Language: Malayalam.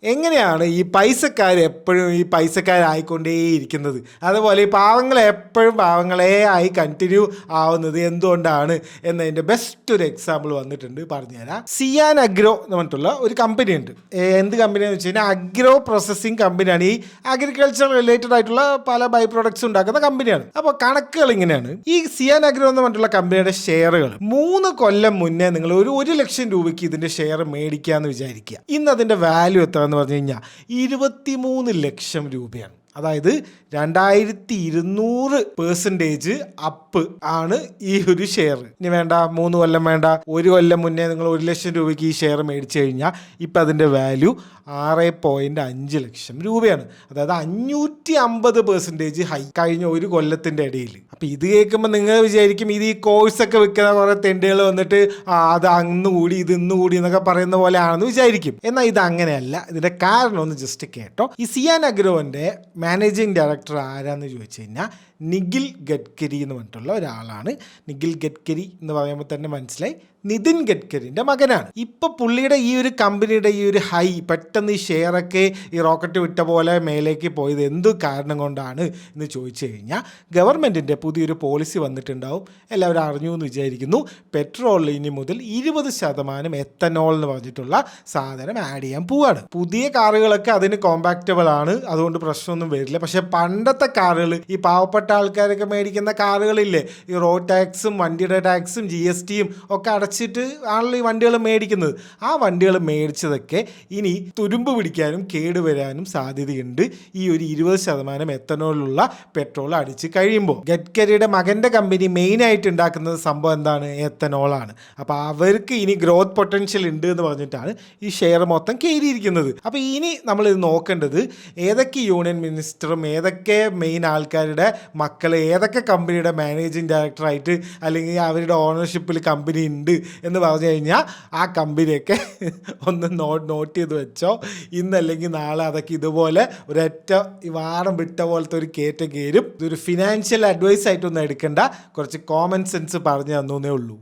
എങ്ങനെയാണ് ഈ പൈസക്കാർ എപ്പോഴും ഈ പൈസക്കാരായിക്കൊണ്ടേയിരിക്കുന്നത്, അതുപോലെ ഈ പാവങ്ങൾ എപ്പോഴും പാവങ്ങളെ ആയി കണ്ടിന്യൂ ആവുന്നത് എന്തുകൊണ്ടാണ് എന്നതിൻ്റെ ബെസ്റ്റ് ഒരു എക്സാമ്പിൾ വന്നിട്ടുണ്ട്, പറഞ്ഞുതരാം. സിയാൻ അഗ്രോ എന്ന് പറഞ്ഞിട്ടുള്ള ഒരു കമ്പനി ഉണ്ട്. എന്ത് കമ്പനിയാണെന്ന് വെച്ച് കഴിഞ്ഞാൽ അഗ്രോ പ്രോസസ്സിങ് കമ്പനിയാണ്. ഈ അഗ്രികൾച്ചർ റിലേറ്റഡ് ആയിട്ടുള്ള പല ബൈ പ്രോഡക്ട്സ് ഉണ്ടാക്കുന്ന കമ്പനിയാണ്. അപ്പോൾ കണക്കുകൾ ഇങ്ങനെയാണ്. ഈ സിയാൻ അഗ്രോ എന്ന് പറഞ്ഞിട്ടുള്ള കമ്പനിയുടെ ഷെയറുകൾ 3 കൊല്ലം മുന്നേ നിങ്ങൾ ഒരു 1,00,000 രൂപയ്ക്ക് ഇതിന്റെ ഷെയർ മേടിക്കാന്ന് വിചാരിക്കുക. ഇന്ന് അതിന്റെ വാല്യൂ എത്ര എന്ന് പറഞ്ഞു കഴിഞ്ഞാൽ 23 ലക്ഷം രൂപയാണ്. അതായത് 2200% അപ്പ് ആണ് ഈ ഒരു ഷെയർ. ഇനി വേണ്ട 3 കൊല്ലം വേണ്ട, 1 കൊല്ലം മുന്നേ നിങ്ങൾ 1,00,000 രൂപയ്ക്ക് ഈ ഷെയർ മേടിച്ചു കഴിഞ്ഞാൽ ഇപ്പം അതിൻ്റെ വാല്യൂ 6.5 ലക്ഷം രൂപയാണ്. അതായത് 550% ഹൈ കഴിഞ്ഞ 1 കൊല്ലത്തിൻ്റെ ഇടയിൽ. അപ്പം ഇത് കേൾക്കുമ്പോൾ നിങ്ങൾ വിചാരിക്കും ഇത് ഈ കോഴ്സൊക്കെ വിൽക്കുന്ന കുറേ തെണ്ടുകൾ വന്നിട്ട് അത് അന്ന് കൂടി ഇത് ഇന്ന് കൂടി എന്നൊക്കെ പറയുന്ന പോലെ ആണെന്ന് വിചാരിക്കും. എന്നാൽ ഇത് അങ്ങനെയല്ല. ഇതിൻ്റെ കാരണം ഒന്ന് ജസ്റ്റ് കേട്ടോ. ഈ സിയാൻ അഗ്രോൻ്റെ മാനേജിങ് ഡയറക്ടർ ആരാന്ന് ചോദിച്ചു കഴിഞ്ഞാൽ നിഖിൽ ഗഡ്കരി എന്ന് പറഞ്ഞിട്ടുള്ള ഒരാളാണ്. നിഖിൽ ഗഡ്കരി എന്ന് പറയുമ്പോൾ തന്നെ മനസ്സിലായി നിതിൻ ഗഡ്കരിൻ്റെ മകനാണ്. ഇപ്പോൾ പുള്ളിയുടെ ഈ ഒരു കമ്പനിയുടെ ഈ ഒരു ഹൈ പെട്ടെന്ന് ഈ ഷെയറൊക്കെ ഈ റോക്കറ്റ് വിട്ട പോലെ മേലേക്ക് പോയത് എന്ത് കാരണം കൊണ്ടാണ് എന്ന് ചോദിച്ചു കഴിഞ്ഞാൽ ഗവൺമെൻറ്റിൻ്റെ പുതിയൊരു പോളിസി വന്നിട്ടുണ്ടാവും. എല്ലാവരും അറിഞ്ഞു എന്ന് വിചാരിക്കുന്നു. പെട്രോളിൽ ഇനി മുതൽ 20% എത്തനോൾ എന്ന് പറഞ്ഞിട്ടുള്ള സാധനം ആഡ് ചെയ്യാൻ പോവാണ്. പുതിയ കാറുകളൊക്കെ അതിന് കോമ്പാക്റ്റബിൾ ആണ്, അതുകൊണ്ട് പ്രശ്നമൊന്നും വരില്ല. പക്ഷേ പണ്ടത്തെ കാറുകൾ, ഈ പാവപ്പെട്ട ആൾക്കാരൊക്കെ മേടിക്കുന്ന കാറുകളില്ലേ, ഈ റോഡ് ടാക്സും വണ്ടിയുടെ ടാക്സും GSTയും ഒക്കെ അടച്ചിട്ട് ആണല്ലോ ഈ വണ്ടികൾ മേടിക്കുന്നത്. ആ വണ്ടികൾ മേടിച്ചതൊക്കെ ഇനി തുരുമ്പ് പിടിക്കാനും കേടുവരാനും സാധ്യതയുണ്ട് ഈ ഒരു 20% എത്തനോളുള്ള പെട്രോൾ അടിച്ച് കഴിയുമ്പോൾ. ഗഡ്കരിയുടെ മകൻ്റെ കമ്പനി മെയിനായിട്ട് ഉണ്ടാക്കുന്നത് സംഭവം എന്താണ്? എത്തനോളാണ്. അപ്പോൾ അവർക്ക് ഇനി ഗ്രോത്ത് പൊട്ടൻഷ്യൽ ഉണ്ട് എന്ന് പറഞ്ഞിട്ടാണ് ഈ ഷെയർ മൊത്തം കയറിയിരിക്കുന്നത്. അപ്പോൾ ഇനി നമ്മളിത് നോക്കേണ്ടത് ഏതൊക്കെ യൂണിയൻ മിനിസ്റ്ററും ഏതൊക്കെ മെയിൻ ആൾക്കാരുടെ മക്കൾ ഏതൊക്കെ കമ്പനിയുടെ മാനേജിങ് ഡയറക്ടറായിട്ട് അല്ലെങ്കിൽ അവരുടെ ഓണർഷിപ്പിൽ കമ്പനി ഉണ്ട് എന്ന് പറഞ്ഞു കഴിഞ്ഞാൽ ആ കമ്പനിയൊക്കെ ഒന്ന് നോട്ട് ചെയ്ത് വെച്ചോ. ഇന്നല്ലെങ്കിൽ നാളെ അതൊക്കെ ഇതുപോലെ ഒരൊറ്റ വാടം വിട്ട പോലത്തെ ഒരു കയറ്റം കയറും. ഇതൊരു ഫിനാൻഷ്യൽ അഡ്വൈസ് ആയിട്ടൊന്നും എടുക്കേണ്ട, കുറച്ച് കോമൺ സെൻസ് പറഞ്ഞു തന്നേ ഉള്ളൂ.